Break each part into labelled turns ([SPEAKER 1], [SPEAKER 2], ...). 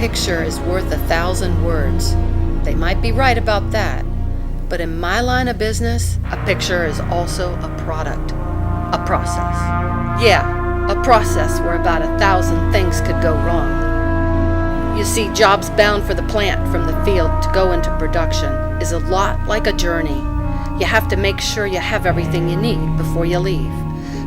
[SPEAKER 1] picture is worth 1,000 words. They might be right about that. But in my line of business, a picture is also a product, a process. Yeah, a process where about 1,000 things could go wrong. You see, jobs bound for the plant from the field to go into production is a lot like a journey. You have to make sure you have everything you need before you leave.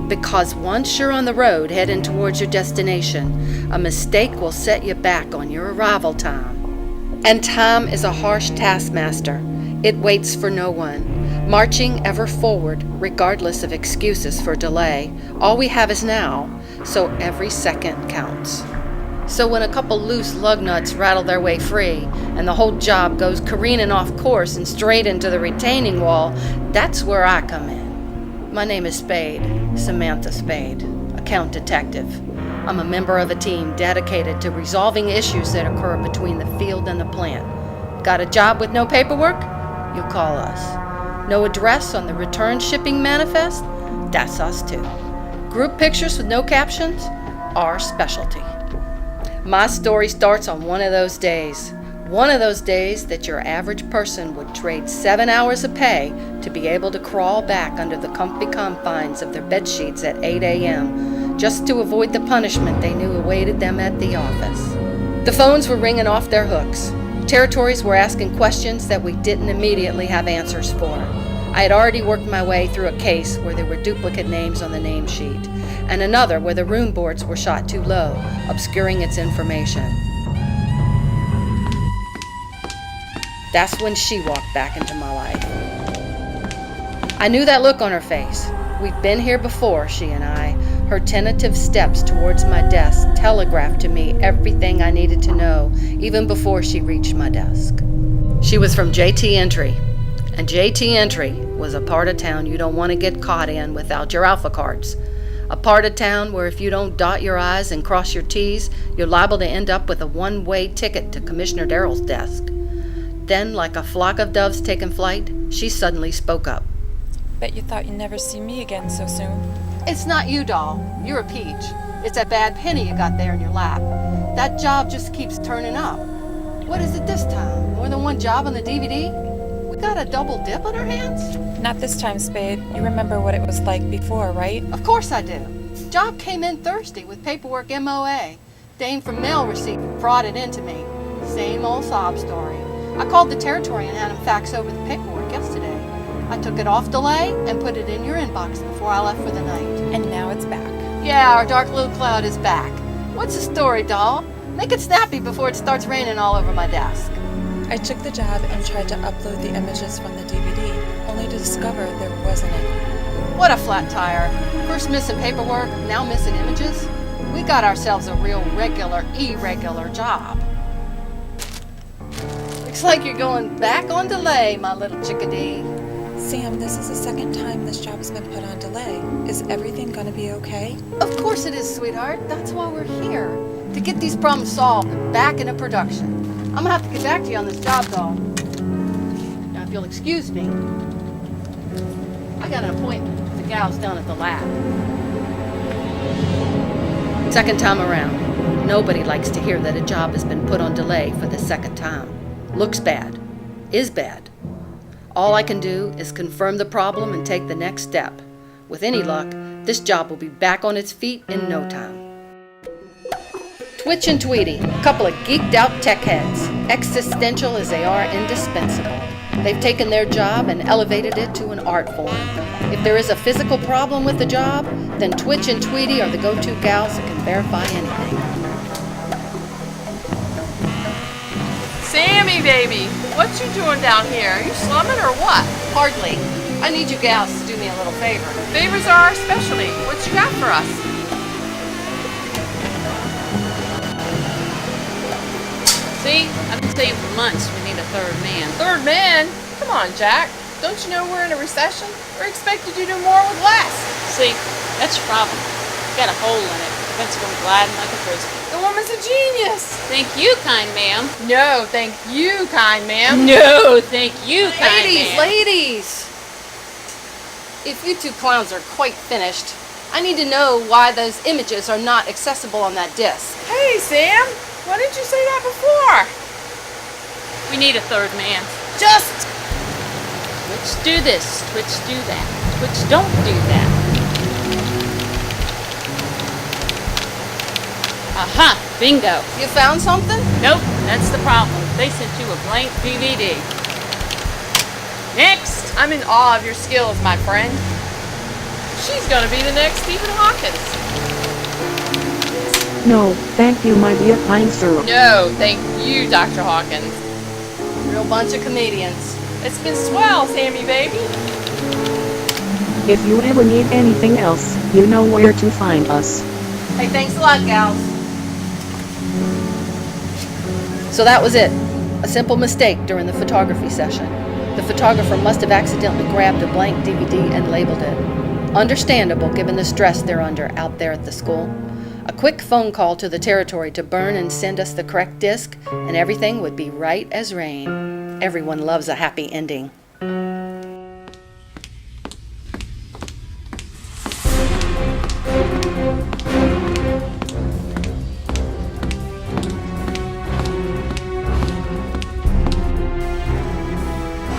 [SPEAKER 1] Because once you're on the road heading towards your destination, a mistake will set you back on your arrival time. And time is a harsh taskmaster. It waits for no one, marching ever forward regardless of excuses for delay. All we have is now, so every second counts. So when a couple loose lug nuts rattle their way free and the whole job goes careening off course and straight into the retaining wall, that's where I come in. My name is Spade, Samantha Spade, account detective. I'm a member of a team dedicated to resolving issues that occur between the field and the plant. Got a job with no paperwork? You call us. No address on the return shipping manifest? That's us too. Group pictures with no captions? Our specialty. My story starts on one of those days. One of those days that your average person would trade 7 hours of pay to be able to crawl back under the comfy confines of their bed sheets at 8 a.m. just to avoid the punishment they knew awaited them at the office. The phones were ringing off their hooks. Territories were asking questions that we didn't immediately have answers for. I had already worked my way through a case where there were duplicate names on the name sheet, and another where the room boards were shot too low, obscuring its information. That's when she walked back into my life. I knew that look on her face. We'd been here before, she and I. Her tentative steps towards my desk telegraphed to me everything I needed to know, even before she reached my desk. She was from JT Entry, and JT Entry was a part of town you don't want to get caught in without your Alpha cards. A part of town where if you don't dot your I's and cross your T's, you're liable to end up with a one-way ticket to Commissioner Darrell's desk. Then, like a flock of doves taking flight, she suddenly spoke up.
[SPEAKER 2] Bet you thought you'd never see me again so soon.
[SPEAKER 1] It's not you, doll. You're a peach. It's that bad penny you got there in your lap. That job just keeps turning up. What is it this time? More than one job on the DVD? We got a double dip on our hands?
[SPEAKER 2] Not this time, Spade. You remember what it was like before, right?
[SPEAKER 1] Of course I do. Job came in Thursday with paperwork MOA. Dame from mail receipt brought it into me. Same old sob story. I called the territory and had him fax over the paperwork yesterday. I took it off delay and put it in your inbox before I left for the night.
[SPEAKER 2] And now it's back.
[SPEAKER 1] Yeah, our dark blue cloud is back. What's the story, doll? Make it snappy before it starts raining all over my desk.
[SPEAKER 2] I took the job and tried to upload the images from the DVD, only to discover there wasn't any.
[SPEAKER 1] What a flat tire. First missing paperwork, now missing images. We got ourselves a real regular, irregular job. Looks like you're going back on delay, my little chickadee.
[SPEAKER 2] Sam, this is the second time this job has been put on delay. Is everything gonna be okay?
[SPEAKER 1] Of course it is, sweetheart. That's why we're here. To get these problems solved and back into production. I'm gonna have to get back to you on this job, doll. Now, if you'll excuse me, I got an appointment with the gals down at the lab. Second time around. Nobody likes to hear that a job has been put on delay for the second time. Looks bad. Is bad. All I can do is confirm the problem and take the next step. With any luck, this job will be back on its feet in no time. Twitch and Tweety, a couple of geeked out tech heads, existential as they are indispensable. They've taken their job and elevated it to an art form. If there is a physical problem with the job, then Twitch and Tweety are the go-to gals that can verify anything.
[SPEAKER 3] Sammy, baby, what you doing down here? Are you slumming or what?
[SPEAKER 1] Hardly. I need you gals to do me a little favor.
[SPEAKER 3] Favors are our specialty. What you got for us?
[SPEAKER 4] See, I've been saying for months we need a third man.
[SPEAKER 3] Third man? Come on, Jack. Don't you know we're in a recession? We're expected to do more with less.
[SPEAKER 4] See, that's your problem. Got a hole in it. It's going gliding like a frisbee.
[SPEAKER 3] The woman's a genius.
[SPEAKER 4] Thank you, kind ma'am.
[SPEAKER 3] No, thank you, kind ma'am.
[SPEAKER 4] No, thank you, kind ma'am.
[SPEAKER 1] Ladies! If you two clowns are quite finished, I need to know why those images are not accessible on that disc.
[SPEAKER 3] Hey, Sam. Why didn't you say that before?
[SPEAKER 4] We need a third man.
[SPEAKER 3] Just...
[SPEAKER 4] Twitch do this, Twitch do that. Twitch don't do that. Aha, bingo.
[SPEAKER 1] You found something?
[SPEAKER 4] Nope, that's the problem. They sent you a blank DVD. Next!
[SPEAKER 3] I'm in awe of your skills, my friend. She's gonna be the next Stephen Hawkins.
[SPEAKER 5] No, thank you, my dear kind sir.
[SPEAKER 3] No, thank you, Dr. Hawkins.
[SPEAKER 1] Real bunch of comedians.
[SPEAKER 3] It's been swell, Sammy baby.
[SPEAKER 5] If you ever need anything else, you know where to find us.
[SPEAKER 1] Hey, thanks a lot, gals. So that was it. A simple mistake during the photography session. The photographer must have accidentally grabbed a blank DVD and labeled it. Understandable given the stress they're under out there at the school. A quick phone call to the territory to burn and send us the correct disc, and everything would be right as rain. Everyone loves a happy ending.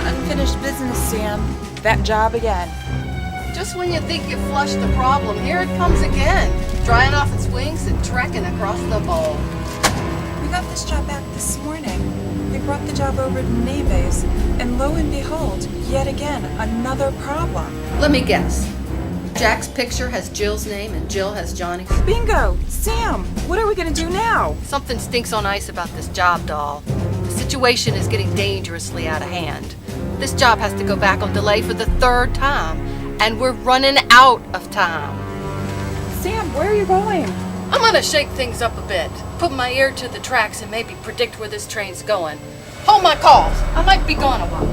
[SPEAKER 2] Unfinished business, Sam. That job again.
[SPEAKER 1] Just when you think you've flushed the problem, here it comes again, drying off its wings and trekking across the bowl.
[SPEAKER 2] We got this job back this morning. We brought the job over to Neves, and lo and behold, yet again, another problem.
[SPEAKER 1] Let me guess. Jack's picture has Jill's name and Jill has Johnny's.
[SPEAKER 2] Bingo! Sam, what are we gonna do now?
[SPEAKER 1] Something stinks on ice about this job, doll. The situation is getting dangerously out of hand. This job has to go back on delay for the third time, and we're running out of time.
[SPEAKER 2] Sam, where are you going?
[SPEAKER 1] I'm gonna shake things up a bit, put my ear to the tracks and maybe predict where this train's going. Hold my calls. I might be gone a while.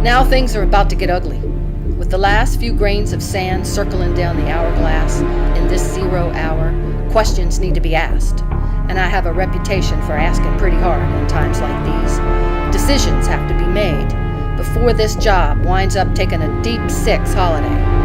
[SPEAKER 1] Now things are about to get ugly. With the last few grains of sand circling down the hourglass in this 0 hour, questions need to be asked. And I have a reputation for asking pretty hard in times like these. Decisions have to be made before this job winds up taking a deep 6 holiday.